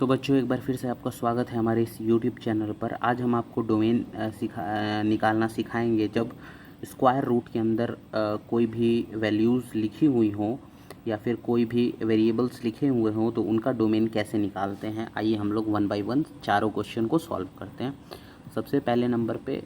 तो बच्चों, एक बार फिर से आपका स्वागत है हमारे इस YouTube चैनल पर। आज हम आपको डोमेन निकालना सिखाएंगे। जब स्क्वायर रूट के अंदर कोई भी वैल्यूज़ लिखी हुई हों या फिर कोई भी वेरिएबल्स लिखे हुए हों तो उनका डोमेन कैसे निकालते हैं। आइए हम लोग वन बाय वन चारों क्वेश्चन को सॉल्व करते हैं। सबसे पहले नंबर पे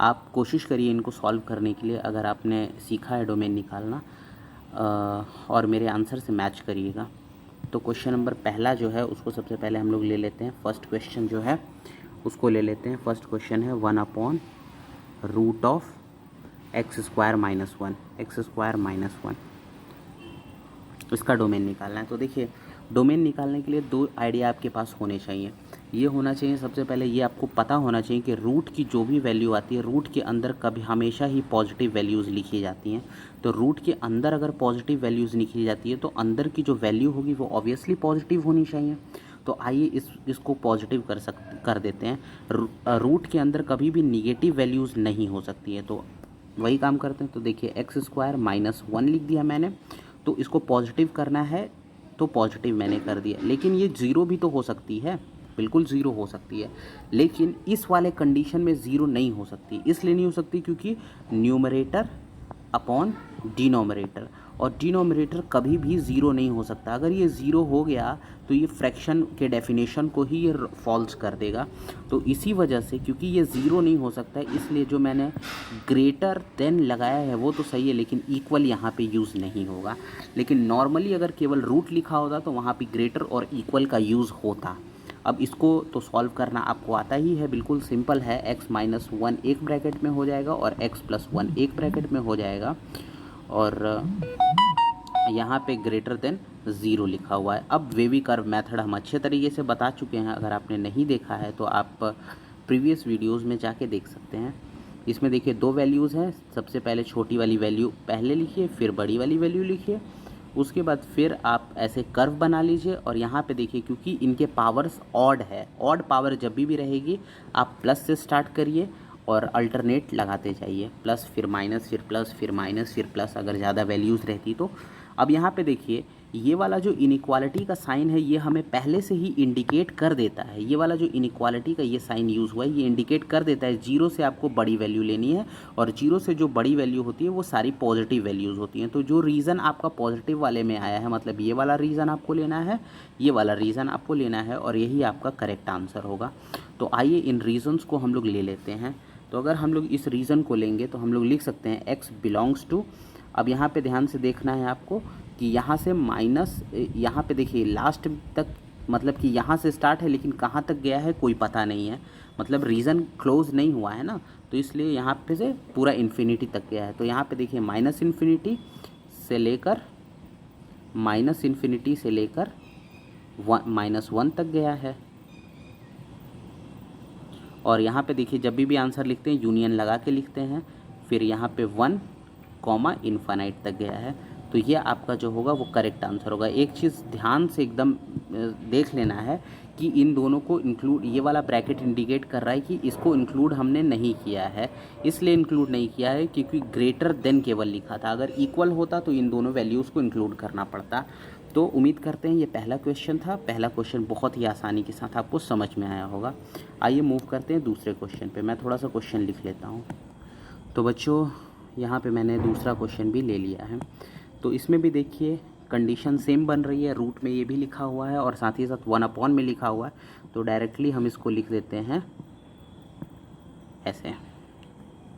आप कोशिश करिए इनको सॉल्व करने के लिए, अगर आपने सीखा है डोमेन निकालना, और मेरे आंसर से मैच करिएगा। तो क्वेश्चन नंबर पहला जो है उसको सबसे पहले हम लोग ले लेते हैं। फर्स्ट क्वेश्चन जो है उसको ले लेते हैं। फर्स्ट क्वेश्चन है 1/√ऑफ एक्स स्क्वायर माइनस वन। इसका डोमेन निकालना है। तो देखिए, डोमेन निकालने के लिए दो आइडिया आपके पास होने चाहिए। ये होना चाहिए, सबसे पहले ये आपको पता होना चाहिए कि रूट की जो भी वैल्यू आती है, रूट के अंदर कभी हमेशा ही पॉजिटिव वैल्यूज़ लिखी जाती हैं। तो रूट के अंदर अगर पॉजिटिव वैल्यूज़ लिखी जाती है तो अंदर की जो वैल्यू होगी वो ऑब्वियसली पॉजिटिव होनी चाहिए। तो आइए इसको पॉजिटिव कर देते हैं। रूट के अंदर कभी भी निगेटिव वैल्यूज़ नहीं हो सकती है, तो वही काम करते हैं। तो देखिए, एक्स स्क्वायर माइनस वन लिख दिया मैंने, तो इसको पॉजिटिव करना है तो पॉजिटिव मैंने कर दिया। लेकिन ये ज़ीरो भी तो हो सकती है, बिल्कुल ज़ीरो हो सकती है, लेकिन इस वाले कंडीशन में ज़ीरो नहीं हो सकती। इसलिए नहीं हो सकती क्योंकि न्यूमरेटर अपॉन डिनोमिनेटर, और डिनोमिनेटर कभी भी ज़ीरो नहीं हो सकता। अगर ये ज़ीरो हो गया तो ये फ्रैक्शन के डेफिनेशन को ही ये फॉल्स कर देगा। तो इसी वजह से, क्योंकि ये ज़ीरो नहीं हो सकता है, इसलिए जो मैंने ग्रेटर देन लगाया है वो तो सही है, लेकिन इक्वल यहाँ पे यूज़ नहीं होगा। लेकिन नॉर्मली अगर केवल रूट लिखा होता तो वहाँ पे ग्रेटर और इक्वल का यूज़ होता। अब इसको तो सॉल्व करना आपको आता ही है, बिल्कुल सिंपल है। x माइनस वन एक ब्रैकेट में हो जाएगा और x प्लस वन एक ब्रैकेट में हो जाएगा, और यहाँ पे ग्रेटर देन ज़ीरो लिखा हुआ है। अब वेवी कर्व मेथड हम अच्छे तरीके से बता चुके हैं। अगर आपने नहीं देखा है तो आप प्रीवियस वीडियोज़ में जाके देख सकते हैं। इसमें देखिए दो वैल्यूज़ हैं। सबसे पहले छोटी वाली वैल्यू पहले लिखिए, फिर बड़ी वाली वैल्यू लिखिए, उसके बाद फिर आप ऐसे कर्व बना लीजिए। और यहाँ पे देखिए, क्योंकि इनके पावर्स ऑड है, ऑड पावर जब भी रहेगी आप प्लस से स्टार्ट करिए और अल्टरनेट लगाते जाइए, प्लस फिर माइनस फिर प्लस फिर माइनस फिर प्लस, अगर ज़्यादा वैल्यूज़ रहती तो। अब यहाँ पे देखिए, ये वाला जो इनइक्वालिटी का साइन है ये हमें पहले से ही इंडिकेट कर देता है। ये वाला जो इनइक्वालिटी का ये साइन यूज़ हुआ है ये इंडिकेट कर देता है जीरो से आपको बड़ी वैल्यू लेनी है, और जीरो से जो बड़ी वैल्यू होती है वो सारी पॉजिटिव वैल्यूज़ होती हैं। तो जो रीज़न आपका पॉजिटिव वाले में आया है, मतलब ये वाला रीज़न आपको लेना है, ये वाला रीज़न आपको लेना है, और यही आपका करेक्ट आंसर होगा। तो आइए इन रीज़न्स को हम लोग ले लेते हैं। तो अगर हम लोग इस रीज़न को लेंगे तो हम लोग लिख सकते हैं एक्स बिलोंग्स टू। अब यहाँ पे ध्यान से देखना है आपको कि यहाँ से माइनस, यहाँ पे देखिए लास्ट तक, मतलब कि यहाँ से स्टार्ट है लेकिन कहाँ तक गया है कोई पता नहीं है, मतलब रीज़न क्लोज नहीं हुआ है ना, तो इसलिए यहाँ पे से पूरा इन्फिनिटी तक गया है। तो यहाँ पे देखिए माइनस इन्फिनिटी से लेकर -1 तक गया है। और यहाँ पे देखिए, जब भी आंसर लिखते हैं यूनियन लगा के लिखते हैं, फिर यहाँ पे 1, इन्फानाइट तक गया है। तो ये आपका जो होगा वो करेक्ट आंसर होगा। एक चीज़ ध्यान से एकदम देख लेना है कि इन दोनों को इंक्लूड, ये वाला ब्रैकेट इंडिकेट कर रहा है कि इसको इंक्लूड हमने नहीं किया है। इसलिए इंक्लूड नहीं किया है क्योंकि ग्रेटर देन केवल लिखा था, अगर इक्वल होता तो इन दोनों वैल्यूज़ को इंक्लूड करना पड़ता। तो उम्मीद करते हैं ये पहला क्वेश्चन था। पहला क्वेश्चन बहुत ही आसानी के साथ आपको समझ में आया होगा। आइए मूव करते हैं दूसरे क्वेश्चन पे। मैं थोड़ा सा क्वेश्चन लिख लेता हूँ। तो बच्चों, यहाँ पे मैंने दूसरा क्वेश्चन भी ले लिया है। तो इसमें भी देखिए कंडीशन सेम बन रही है, रूट में ये भी लिखा हुआ है और साथ ही साथ 1/, में लिखा हुआ है। तो डायरेक्टली हम इसको लिख देते हैं ऐसे।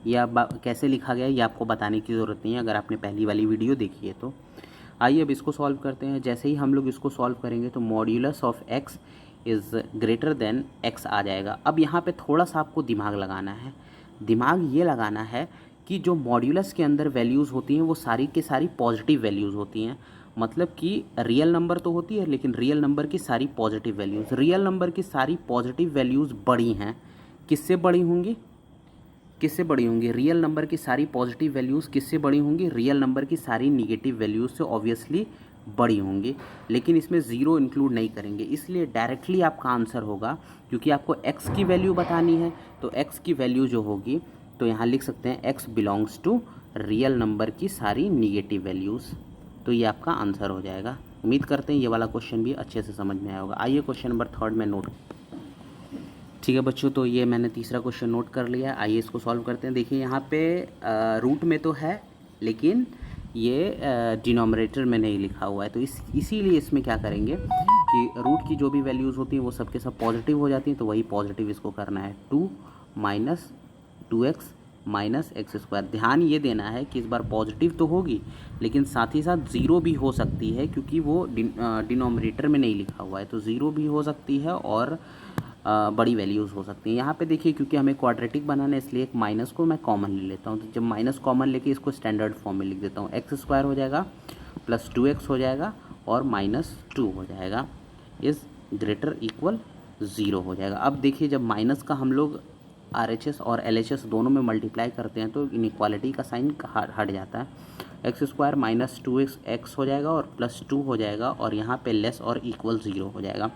ये अब कैसे लिखा गया है ये आपको बताने की ज़रूरत नहीं है, अगर आपने पहली वाली वीडियो देखी है तो। आइए अब इसको सॉल्व करते हैं। जैसे ही हम लोग इसको सॉल्व करेंगे तो modulus of x is greater than x आ जाएगा। अब यहाँ पे थोड़ा सा आपको दिमाग लगाना है। दिमाग ये लगाना है कि जो मॉड्यूलस के अंदर वैल्यूज़ होती हैं वो सारी के सारी पॉजिटिव वैल्यूज़ होती हैं। मतलब कि रियल नंबर तो होती है लेकिन रियल नंबर की सारी पॉजिटिव वैल्यूज़, रियल नंबर की सारी पॉजिटिव वैल्यूज़ बड़ी हैं। किससे बड़ी होंगी? रियल नंबर की सारी पॉजिटिव वैल्यूज़ किससे बड़ी होंगी? रियल नंबर की सारी निगेटिव वैल्यूज़ से ऑब्वियसली बड़ी होंगी। लेकिन इसमें ज़ीरो इंक्लूड नहीं करेंगे, इसलिए डायरेक्टली आपका आंसर होगा, क्योंकि आपको x की वैल्यू बतानी है। तो x की वैल्यू जो होगी, तो यहाँ लिख सकते हैं x belongs to real number की सारी निगेटिव वैल्यूज़। तो ये आपका आंसर हो जाएगा। उम्मीद करते हैं ये वाला क्वेश्चन भी अच्छे से समझ में आया होगा। आइए क्वेश्चन नंबर 3 में नोट। ठीक है बच्चों, तो ये मैंने तीसरा क्वेश्चन नोट कर लिया। आइए इसको सॉल्व करते हैं। देखिए यहाँ पे रूट में तो है लेकिन ये डिनोमिनेटर में नहीं लिखा हुआ है, तो इसीलिए इसमें क्या करेंगे कि रूट की जो भी वैल्यूज़ होती हैं वो सबके सब पॉजिटिव हो जाती हैं, तो वही पॉजिटिव इसको करना है। 2 minus 2x minus x square. ध्यान ये देना है कि इस बार पॉजिटिव तो होगी लेकिन साथ ही साथ ज़ीरो भी हो सकती है, क्योंकि वो डिनोमिनेटर में नहीं लिखा हुआ है, तो ज़ीरो भी हो सकती है और बड़ी वैल्यूज़ हो सकती हैं। यहाँ पे देखिए क्योंकि हमें क्वाड्रेटिक बनाना है इसलिए एक माइनस को मैं कॉमन ले लेता हूँ, तो जब माइनस कॉमन लेके इसको स्टैंडर्ड फॉर्म में लिख देता हूँ। एक्स स्क्वायर हो जाएगा प्लस 2x हो जाएगा और माइनस 2 हो जाएगा, इज़ ग्रेटर इक्वल 0 हो जाएगा। अब देखिए जब माइनस का हम लोग RHS और LHS दोनों में मल्टीप्लाई करते हैं तो इनइक्वालिटी का साइन हट जाता है। एक्स स्क्वायर माइनस 2x हो जाएगा और प्लस 2 हो जाएगा और यहाँ पे लेस और इक्वल 0 हो जाएगा।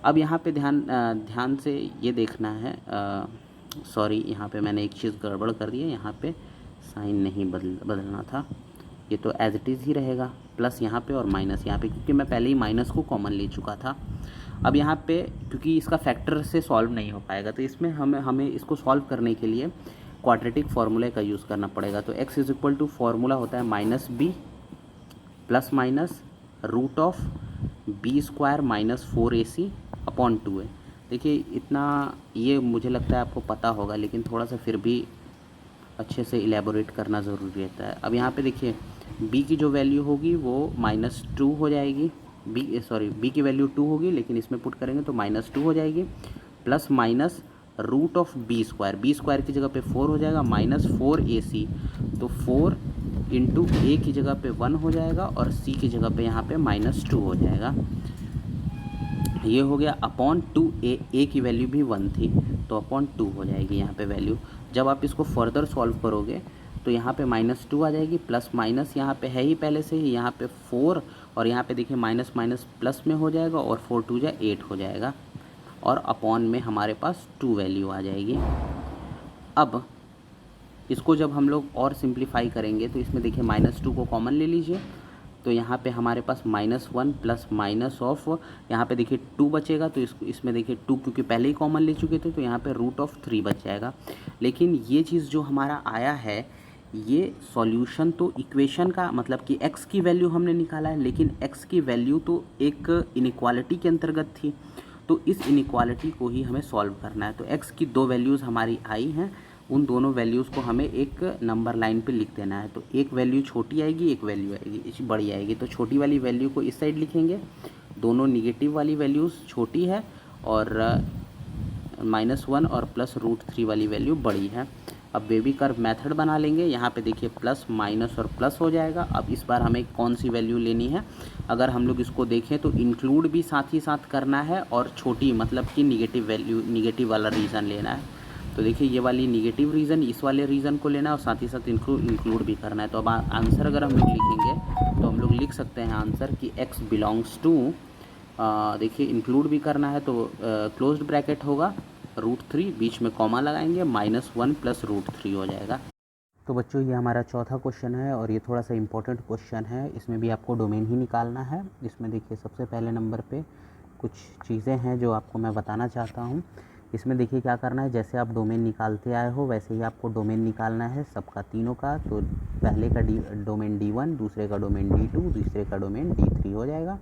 अब यहाँ पे ध्यान से ये देखना है, सॉरी यहाँ पे मैंने एक चीज़ गड़बड़ कर दी है, यहाँ पे साइन नहीं बदलना था, ये तो एज इट इज़ ही रहेगा, प्लस यहाँ पे और माइनस यहाँ पे, क्योंकि मैं पहले ही माइनस को कॉमन ले चुका था। अब यहाँ पे क्योंकि इसका फैक्टर से सॉल्व नहीं हो पाएगा तो इसमें हमें इसको सॉल्व करने के लिए क्वाड्रेटिक फार्मूले का यूज़ करना पड़ेगा। तो x is equal to formula होता है minus B plus minus root of B square minus 4ac upon 2a। देखिए इतना ये मुझे लगता है आपको पता होगा, लेकिन थोड़ा सा फिर भी अच्छे से इलेबोरेट करना ज़रूरी रहता है। अब यहाँ पे देखिए b की जो वैल्यू होगी वो -2 हो जाएगी, b की वैल्यू 2 होगी लेकिन इसमें पुट करेंगे तो -2 हो जाएगी, plus minus root of B square की जगह पे 4 हो जाएगा माइनस 4ac, तो 4 इंटू ए की जगह पे 1 हो जाएगा और सी की जगह पे यहाँ पे -2 हो जाएगा। ये हो गया अपॉन 2a, ए की वैल्यू भी 1 थी तो अपॉन 2 हो जाएगी यहाँ पे वैल्यू। जब आप इसको फर्दर सॉल्व करोगे तो यहाँ पे -2 आ जाएगी, प्लस माइनस यहाँ पे है ही पहले से ही, यहाँ पे 4 और यहाँ पे देखिए माइनस माइनस प्लस में हो जाएगा और 4 2 जा 8 हो जाएगा और अपॉन में हमारे पास 2 वैल्यू आ जाएगी। अब इसको जब हम लोग और सिंप्लीफाई करेंगे तो इसमें देखिए -2 को कॉमन ले लीजिए, तो यहाँ पे हमारे पास -1 प्लस माइनस ऑफ, यहाँ पे देखिए 2 बचेगा, तो इसमें देखिए 2 क्योंकि पहले ही कॉमन ले चुके थे तो यहाँ पे √3 बच जाएगा। लेकिन ये चीज़ जो हमारा आया है ये सॉल्यूशन तो इक्वेशन का मतलब कि x की वैल्यू हमने निकाला है, लेकिन x की वैल्यू तो एक इनइक्वालिटी के अंतर्गत थी, तो इस इनइक्वालिटी को ही हमें सॉल्व करना है। तो x की 2 वैल्यूज़ हमारी आई हैं, उन दोनों वैल्यूज़ को हमें एक नंबर लाइन पे लिख देना है। तो एक वैल्यू छोटी आएगी, एक वैल्यू आएगी बड़ी आएगी, तो छोटी वाली वैल्यू को इस साइड लिखेंगे, दोनों निगेटिव वाली वैल्यूज़ छोटी है और -1 और प्लस √3 वाली वैल्यू बड़ी है। अब बेबी कर्व मेथड बना लेंगे, यहाँ पे देखिए प्लस माइनस और प्लस हो जाएगा। अब इस बार हमें कौन सी वैल्यू लेनी है, अगर हम लोग इसको देखें तो इंक्लूड भी साथ ही साथ करना है और छोटी मतलब कि निगेटिव वैल्यू, निगेटिव वाला रीज़न लेना है। तो देखिए ये वाली निगेटिव रीज़न इस वाले रीज़न को लेना है और साथ ही साथ इंक्लूड भी करना है। तो अब आंसर अगर हम लोग लिखेंगे तो हम लोग लिख सकते हैं आंसर कि x बिलोंग्स टू, देखिए इंक्लूड भी करना है तो क्लोज्ड ब्रैकेट होगा √3, बीच में कॉमा लगाएंगे, -1 प्लस √3 हो जाएगा। तो बच्चों ये हमारा चौथा क्वेश्चन है और ये थोड़ा सा इम्पोर्टेंट क्वेश्चन है, इसमें भी आपको डोमेन ही निकालना है। इसमें देखिए सबसे पहले नंबर पे कुछ चीज़ें हैं जो आपको मैं बताना चाहता हूँ। इसमें देखिए क्या करना है, जैसे आप डोमेन निकालते आए हो वैसे ही आपको डोमेन निकालना है सबका, तीनों का। तो पहले का डोमेन D1, दूसरे का डोमेन D2, तीसरे का डोमेन D3 हो जाएगा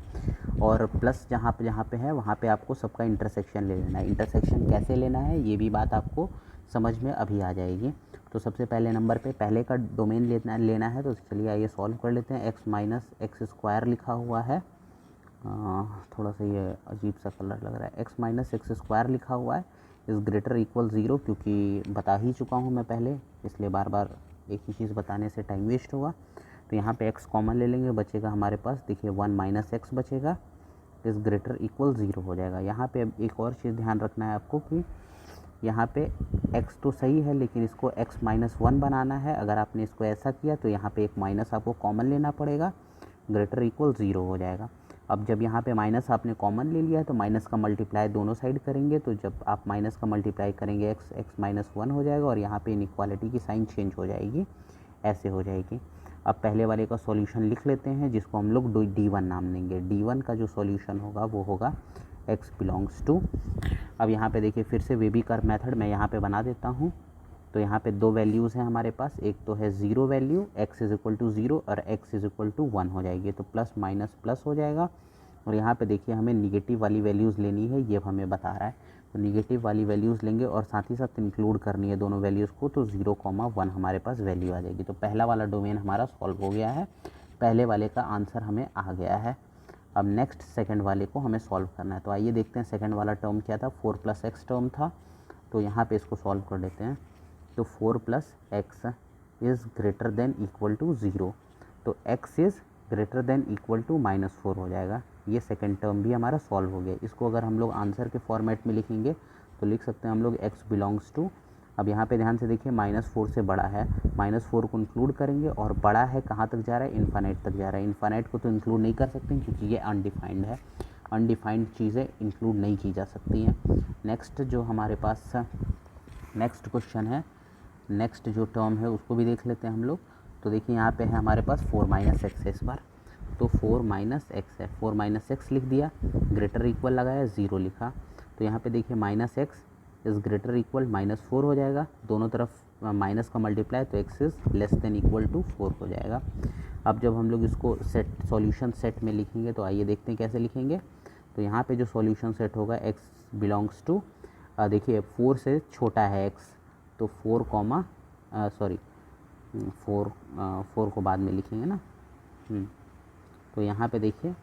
और प्लस जहाँ पे है वहाँ पे आपको सबका इंटरसेक्शन ले लेना है। इंटरसेक्शन कैसे लेना है ये भी बात आपको समझ में अभी आ जाएगी। तो सबसे पहले नंबर पे पहले का डोमेन लेना है, तो चलिए आइए सॉल्व कर लेते हैं। x माइनस एक्स स्क्वायर लिखा हुआ है, थोड़ा सा ये अजीब सा कलर लग रहा है, x माइनस एक्स स्क्वायर लिखा हुआ है, इज़ ग्रेटर इक्वल 0, क्योंकि बता ही चुका हूँ मैं पहले, इसलिए बार बार एक ही चीज़ बताने से टाइम वेस्ट होगा। तो यहाँ पे x कॉमन ले लेंगे, बचेगा हमारे पास देखिए 1 माइनस एक्स बचेगा, इज़ ग्रेटर इक्वल 0 हो जाएगा। यहाँ पे एक और चीज़ ध्यान रखना है आपको कि यहाँ पे x तो सही है लेकिन इसको x माइनस 1 बनाना है। अगर आपने इसको ऐसा किया तो यहाँ पे एक माइनस आपको कॉमन लेना पड़ेगा, ग्रेटर इक्वल 0 हो जाएगा। अब जब यहाँ पे माइनस आपने कॉमन ले लिया है तो माइनस का मल्टीप्लाई दोनों साइड करेंगे, तो जब आप माइनस का मल्टीप्लाई करेंगे x माइनस 1 हो जाएगा और यहाँ पे इनइक्वालिटी की साइन चेंज हो जाएगी, ऐसे हो जाएगी। अब पहले वाले का सॉल्यूशन लिख लेते हैं, जिसको हम लोग D1 नाम देंगे। D1 का जो सॉल्यूशन होगा वो होगा x बिलोंग्स टू, अब यहाँ पे देखिए फिर से वेबी कर्व मेथड मैं यहाँ पे बना देता हूँ। तो यहाँ पे दो वैल्यूज़ हैं हमारे पास, एक तो है zero value x is equal to zero और x इज़ इक्वल टू 1 हो जाएगी, तो प्लस माइनस प्लस हो जाएगा। और यहाँ पे देखिए हमें निगेटिव वाली वैल्यूज़ लेनी है, ये हमें बता रहा है, तो निगेटिव वाली वैल्यूज़ लेंगे और साथ ही साथ इंक्लूड करनी है दोनों वैल्यूज़ को, तो 0,1 हमारे पास वैल्यू आ जाएगी। तो पहला वाला डोमेन हमारा सॉल्व हो गया है, पहले वाले का आंसर हमें आ गया है। अब नेक्स्ट सेकंड वाले को हमें सॉल्व करना है, तो आइए देखते हैं सेकंड वाला टर्म क्या था, 4 + x टर्म था। तो यहाँ पे इसको सॉल्व कर लेते हैं। तो 4 + x is greater than equal to 0, तो x is greater than equal to -4 हो जाएगा। ये सेकंड टर्म भी हमारा सॉल्व हो गया। इसको अगर हम लोग आंसर के फॉर्मेट में लिखेंगे तो लिख सकते हैं हम लोग x बिलोंग्स टू, अब यहाँ पे ध्यान से देखिए -4 से बड़ा है, -4 को इंक्लूड करेंगे और बड़ा है कहाँ तक जा रहा है, इन्फानाइट तक जा रहा है। इन्फानाइट को तो इंक्लूड नहीं कर सकते क्योंकि ये अनडिफाइंड है, अनडिफाइंड चीज़ें इंक्लूड नहीं की जा सकती हैं। नेक्स्ट जो हमारे पास नेक्स्ट क्वेश्चन है, नेक्स्ट जो टर्म है उसको भी देख लेते हैं हम लोग। तो देखिए यहाँ पे है हमारे पास 4 - x है इस बार, तो 4 - x है, 4 - x लिख दिया, ग्रेटर इक्वल लगाया, 0 लिखा। तो यहाँ पे देखिए -x इज़ ग्रेटर इक्वल -4 हो जाएगा, दोनों तरफ माइनस का मल्टीप्लाई, तो x is less than equal to 4 हो जाएगा। अब जब हम लोग इसको सेट सॉल्यूशन सेट में लिखेंगे तो आइए देखते हैं कैसे लिखेंगे। तो यहाँ पे जो सॉल्यूशन सेट होगा x बिलोंग्स टू, देखिए 4 से छोटा है x, तो 4 को बाद में लिखेंगे ना। तो यहाँ पे देखिए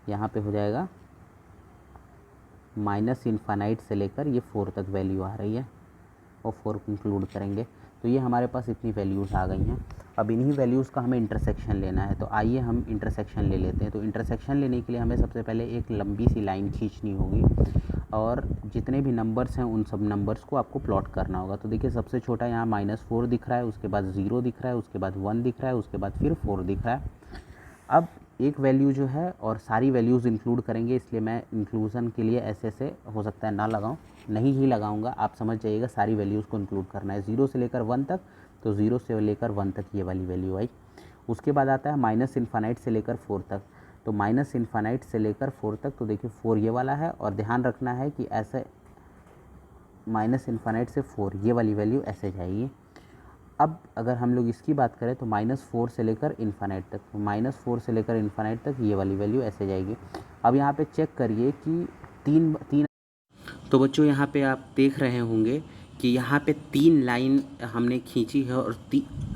यहाँ पे हो जाएगा -इन्फानाइट से लेकर ये 4 तक वैल्यू आ रही है और 4 को इंक्लूड करेंगे, तो ये हमारे पास इतनी वैल्यूज़ आ गई हैं। अब इन्हीं वैल्यूज़ का हमें इंटरसेक्शन लेना है, तो आइए हम इंटरसेक्शन ले लेते हैं। तो इंटरसेक्शन लेने के लिए हमें सबसे पहले एक लंबी सी लाइन खींचनी होगी और जितने भी नंबर्स हैं उन सब नंबर्स को आपको प्लॉट करना होगा। तो देखिए सबसे छोटा यहाँ -4 दिख रहा है, उसके बाद 0 दिख रहा है, उसके बाद 1 दिख रहा है, उसके बाद फिर 4 दिख रहा है। अब एक वैल्यू जो है और सारी वैल्यूज़ इंक्लूड करेंगे, इसलिए मैं इंक्लूज़न के लिए ऐसे हो सकता है ना लगाऊं, नहीं ही लगाऊंगा, आप समझ जाइएगा सारी वैल्यूज़ को इंक्लूड करना है 0 से लेकर 1 तक, तो 0 से लेकर 1 तक ये वाली वैल्यू आई। उसके बाद आता है -इन्फानाइट से लेकर 4 तक, तो -इन्फानाइट से लेकर 4 तक, तो देखिए 4 ये वाला है और ध्यान रखना है कि ऐसे -इन्फानाइट से 4 ये वाली वैल्यू ऐसे जाएगी। अब अगर हम लोग इसकी बात करें तो -4 से लेकर इन्फानाइट तक, तो -4 से लेकर इन्फानाइट तक ये वाली वैल्यू ऐसे जाएगी। अब यहाँ पे चेक करिए कि तीन तो बच्चों यहाँ पे आप देख रहे होंगे कि यहाँ पे 3 लाइन हमने खींची है और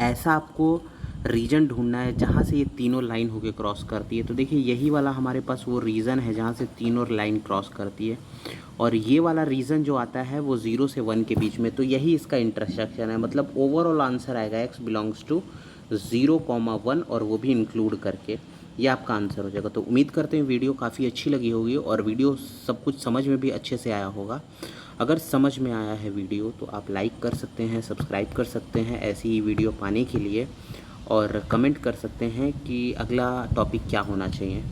ऐसा आपको रीजन ढूंढना है जहाँ से ये तीनों लाइन होके क्रॉस करती है। तो देखिए यही वाला हमारे पास वो रीज़न है जहाँ से तीनों लाइन क्रॉस करती है, और ये वाला रीज़न जो आता है वो 0 से 1 के बीच में, तो यही इसका इंटरसेक्शन है। मतलब ओवरऑल आंसर आएगा x बिलोंग्स टू 0,1 और वो भी इंक्लूड करके, ये आपका आंसर हो जाएगा। तो उम्मीद करते हैं वीडियो काफ़ी अच्छी लगी होगी और वीडियो सब कुछ समझ में भी अच्छे से आया होगा। अगर समझ में आया है वीडियो तो आप लाइक कर सकते हैं, सब्सक्राइब कर सकते हैं ऐसी ही वीडियो पाने के लिए, और कमेंट कर सकते हैं कि अगला टॉपिक क्या होना चाहिए।